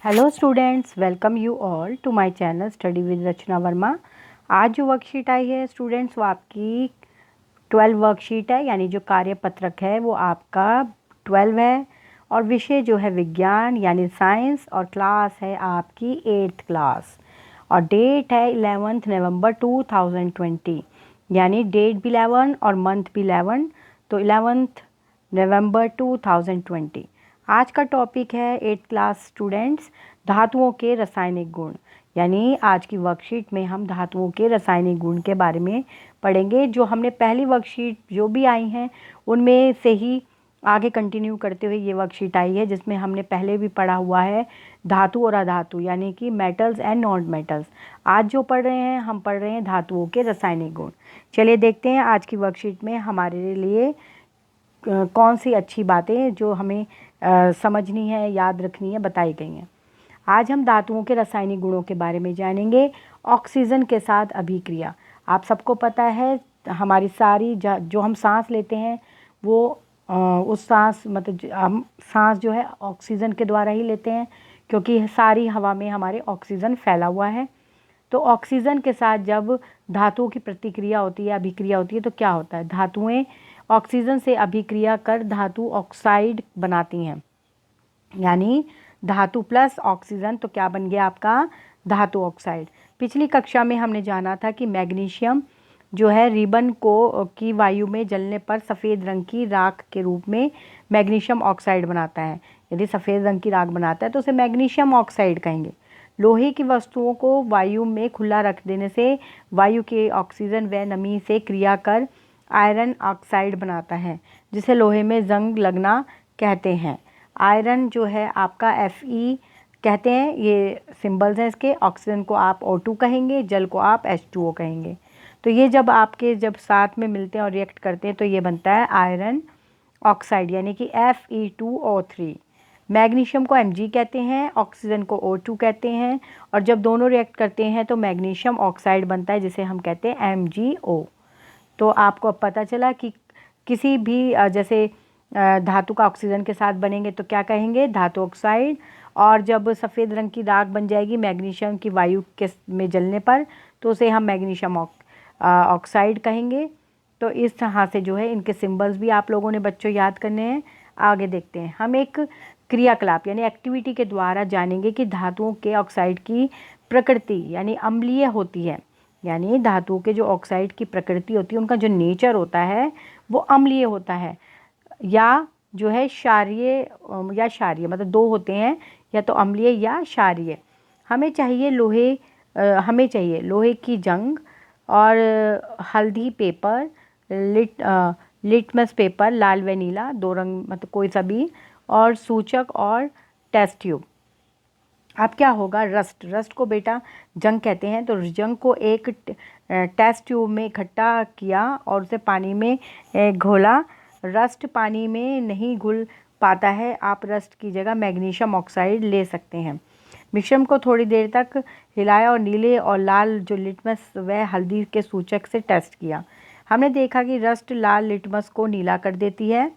Hello students, welcome you all to my channel study with Rachna Verma. आज जो worksheet आई है students, वो आपकी 12 वर्कशीट है, यानी जो कार्यपत्रक है वो आपका 12 है। और विषय जो है विज्ञान यानी साइंस, और क्लास है आपकी 8th क्लास। और डेट है 11 नवंबर 2020, यानी डेट भी 11 और मंथ भी 11, तो 11 नवंबर 2020। आज का टॉपिक है 8th क्लास स्टूडेंट्स, धातुओं के रासायनिक गुण। यानी आज की वर्कशीट में हम धातुओं के रासायनिक गुण के बारे में पढ़ेंगे। जो हमने पहली वर्कशीट जो भी आई हैं उनमें से ही आगे कंटिन्यू करते हुए ये वर्कशीट आई है, जिसमें हमने पहले भी पढ़ा हुआ है धातु और अधातु, यानी कि मेटल्स एंड नॉन मेटल्स। आज जो पढ़ रहे हैं, हम पढ़ रहे हैं धातुओं के रासायनिक गुण। चलिए देखते हैं आज की वर्कशीट में हमारे लिए कौन सी अच्छी बातें जो हमें समझनी है, याद रखनी है, बताई गई हैं। आज हम धातुओं के रासायनिक गुणों के बारे में जानेंगे। ऑक्सीजन के साथ अभिक्रिया। आप सबको पता है हमारी सारी जो हम सांस लेते हैं वो उस सांस मतलब हम सांस जो है ऑक्सीजन के द्वारा ही लेते हैं, क्योंकि सारी हवा में हमारे ऑक्सीजन फैला हुआ है। तो ऑक्सीजन के साथ जब धातुओं की प्रतिक्रिया होती है, अभिक्रिया होती है, तो क्या होता है, धातुएं ऑक्सीजन से अभिक्रिया कर धातु ऑक्साइड बनाती हैं। यानी धातु प्लस ऑक्सीजन तो क्या बन गया आपका धातु ऑक्साइड। पिछली कक्षा में हमने जाना था कि मैग्नीशियम जो है रिबन को की वायु में जलने पर सफ़ेद रंग की राख के रूप में मैग्नीशियम ऑक्साइड बनाता है। यदि सफ़ेद रंग की राख बनाता है तो उसे मैग्नीशियम ऑक्साइड कहेंगे। लोहे की वस्तुओं को वायु में खुला रख देने से वायु के ऑक्सीजन व नमी से क्रिया कर आयरन ऑक्साइड बनाता है, जिसे लोहे में जंग लगना कहते हैं। आयरन जो है आपका Fe कहते हैं, ये सिंबल्स हैं इसके। ऑक्सीजन को आप O2 कहेंगे, जल को आप H2O कहेंगे। तो ये जब जब साथ में मिलते हैं और रिएक्ट करते हैं तो ये बनता है आयरन ऑक्साइड, यानी कि Fe2O3। मैग्नीशियम को Mg कहते हैं, ऑक्सीजन को O2 कहते हैं, और जब दोनों रिएक्ट करते हैं तो मैग्नीशियम ऑक्साइड बनता है, जिसे हम कहते हैं MgO। तो आपको अब पता चला कि किसी भी जैसे धातु का ऑक्सीजन के साथ बनेंगे तो क्या कहेंगे, धातु ऑक्साइड। और जब सफ़ेद रंग की राख बन जाएगी मैग्नीशियम की वायु के में जलने पर, तो उसे हम मैग्नीशियम ऑक्साइड कहेंगे। तो इस तरह से जो है इनके सिंबल्स भी आप लोगों ने बच्चों याद करने हैं। आगे देखते हैं, हम एक क्रियाकलाप यानी एक्टिविटी के द्वारा जानेंगे कि धातुओं के ऑक्साइड की प्रकृति यानी अम्लीय होती है। यानी धातुओं के जो ऑक्साइड की प्रकृति होती है, उनका जो नेचर होता है वो अम्लीय होता है, या जो है क्षारीय या क्षारीय, मतलब दो होते हैं, या तो अम्लीय या क्षारीय। हमें चाहिए लोहे की जंग और हल्दी पेपर, लिटमस पेपर, लाल व नीला, दो रंग मतलब कोई सा भी, और सूचक और टेस्ट ट्यूब। अब क्या होगा, रस्ट को बेटा जंग कहते हैं। तो जंग को एक टेस्ट ट्यूब में इकट्ठा किया और उसे पानी में घोला। रस्ट पानी में नहीं घुल पाता है, आप रस्ट की जगह मैग्नीशियम ऑक्साइड ले सकते हैं। मिश्रण को थोड़ी देर तक हिलाया और नीले और लाल जो लिटमस व हल्दी के सूचक से टेस्ट किया। हमने देखा कि रस्ट लाल लिटमस को नीला कर देती है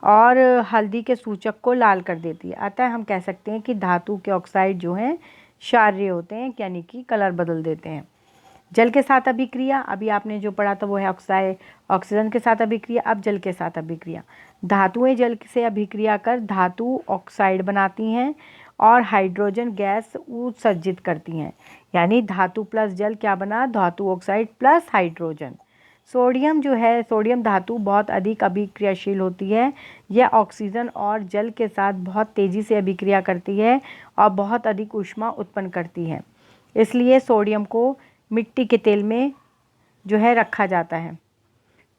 और हल्दी के सूचक को लाल कर देती है। अतः हम कह सकते हैं कि धातु के ऑक्साइड जो हैं क्षारीय होते हैं, यानी कि कलर बदल देते हैं। जल के साथ अभिक्रिया, अभी आपने जो पढ़ा था वो है ऑक्सीजन के साथ अभिक्रिया। अब जल के साथ अभिक्रिया, धातुएं जल से अभिक्रिया कर धातु ऑक्साइड बनाती हैं और हाइड्रोजन गैस उत्सर्जित करती हैं। यानी धातु प्लस जल क्या बना, धातु ऑक्साइड प्लस हाइड्रोजन। सोडियम जो है, सोडियम धातु बहुत अधिक अभिक्रियाशील होती है। यह ऑक्सीजन और जल के साथ बहुत तेज़ी से अभिक्रिया करती है और बहुत अधिक ऊष्मा उत्पन्न करती है। इसलिए सोडियम को मिट्टी के तेल में जो है रखा जाता है।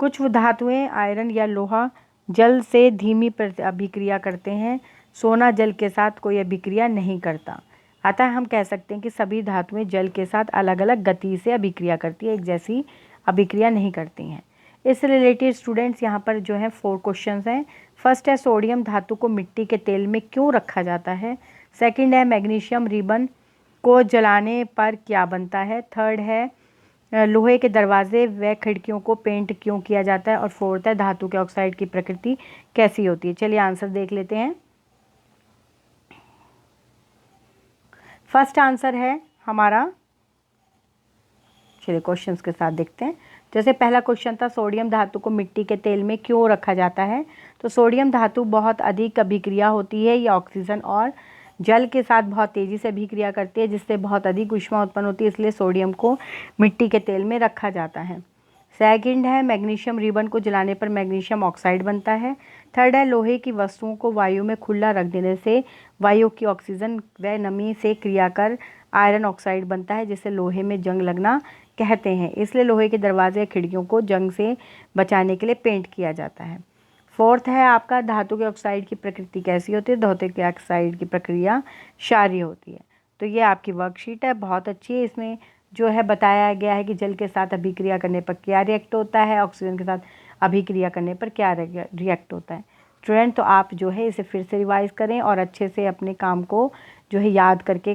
कुछ धातुएं आयरन या लोहा जल से धीमी अभिक्रिया करते हैं। सोना जल के साथ कोई अभिक्रिया नहीं करता। अतः हम कह सकते हैं कि सभी धातुएं जल के साथ अलग अलग गति से अभिक्रिया करती है, एक जैसी अभिक्रिया नहीं करती हैं। इस रिलेटेड स्टूडेंट्स यहाँ पर जो है 4 क्वेश्चंस हैं। फर्स्ट है, सोडियम धातु को मिट्टी के तेल में क्यों रखा जाता है। सेकंड है, मैग्नीशियम रिबन को जलाने पर क्या बनता है। थर्ड है, लोहे के दरवाजे व खिड़कियों को पेंट क्यों किया जाता है। और फोर्थ है, धातु के ऑक्साइड की प्रकृति कैसी होती है। चलिए आंसर देख लेते हैं। फर्स्ट आंसर है हमारा, चलिए क्वेश्चंस के साथ देखते हैं। जैसे पहला क्वेश्चन था, सोडियम धातु को मिट्टी के तेल में क्यों रखा जाता है? तो सोडियम धातु बहुत अधिक अभिक्रिया होती है, ये ऑक्सीजन और जल के साथ बहुत तेज़ी से अभिक्रिया करती है, जिससे बहुत अधिक ऊष्मा उत्पन्न होती है, इसलिए सोडियम को मिट्टी के तेल में रखा जाता है। सेकंड है, मैग्नीशियम रिबन को जलाने पर मैग्नीशियम ऑक्साइड बनता है। थर्ड है, लोहे की वस्तुओं को वायु में खुला रख देने से वायु की ऑक्सीजन व नमी से क्रिया कर आयरन ऑक्साइड बनता है, जिससे लोहे में जंग लगना कहते हैं, इसलिए लोहे के दरवाजे या खिड़कियों को जंग से बचाने के लिए पेंट किया जाता है। फोर्थ है आपका, धातु के ऑक्साइड की प्रकृति कैसी होती है? धातु के ऑक्साइड की प्रक्रिया क्षारीय होती है। तो ये आपकी वर्कशीट है, बहुत अच्छी है। इसमें जो है बताया गया है कि जल के साथ अभिक्रिया करने पर क्या रिएक्ट होता है, ऑक्सीजन के साथ अभिक्रिया करने पर क्या रिएक्ट होता है। स्टूडेंट, तो आप जो है इसे फिर से रिवाइज़ करें और अच्छे से अपने काम को जो है याद करके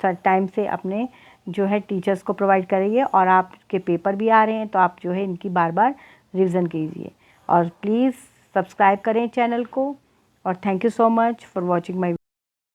टाइम से अपने जो है टीचर्स को प्रोवाइड करिए। और आपके पेपर भी आ रहे हैं, तो आप जो है इनकी बार बार रिवीजन कीजिए और प्लीज़ सब्सक्राइब करें चैनल को। और thank you so much for watching my